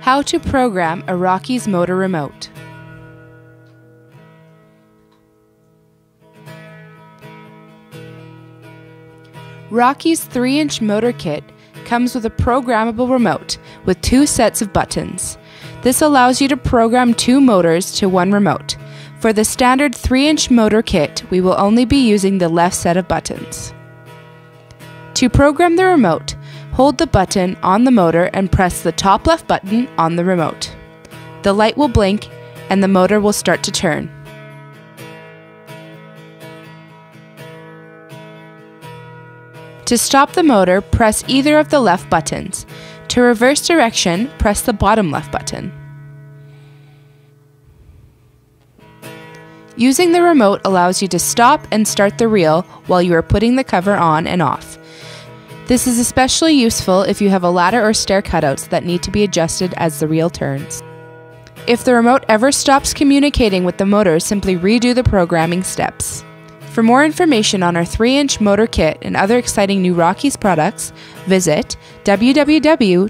How to program a Rockies motor remote. Rockies 3-inch motor kit comes with a programmable remote with 2 sets of buttons. This allows you to program 2 motors to one remote. For the standard 3-inch motor kit, we will only be using the left set of buttons. To program the remote, hold the button on the motor and press the top left button on the remote. The light will blink and the motor will start to turn. To stop the motor, press either of the left buttons. To reverse direction, press the bottom left button. Using the remote allows you to stop and start the reel while you are putting the cover on and off. This is especially useful if you have a ladder or stair cutouts that need to be adjusted as the reel turns. If the remote ever stops communicating with the motor, simply redo the programming steps. For more information on our 3-inch motor kit and other exciting new Rockies products, visit www.rockies.ca.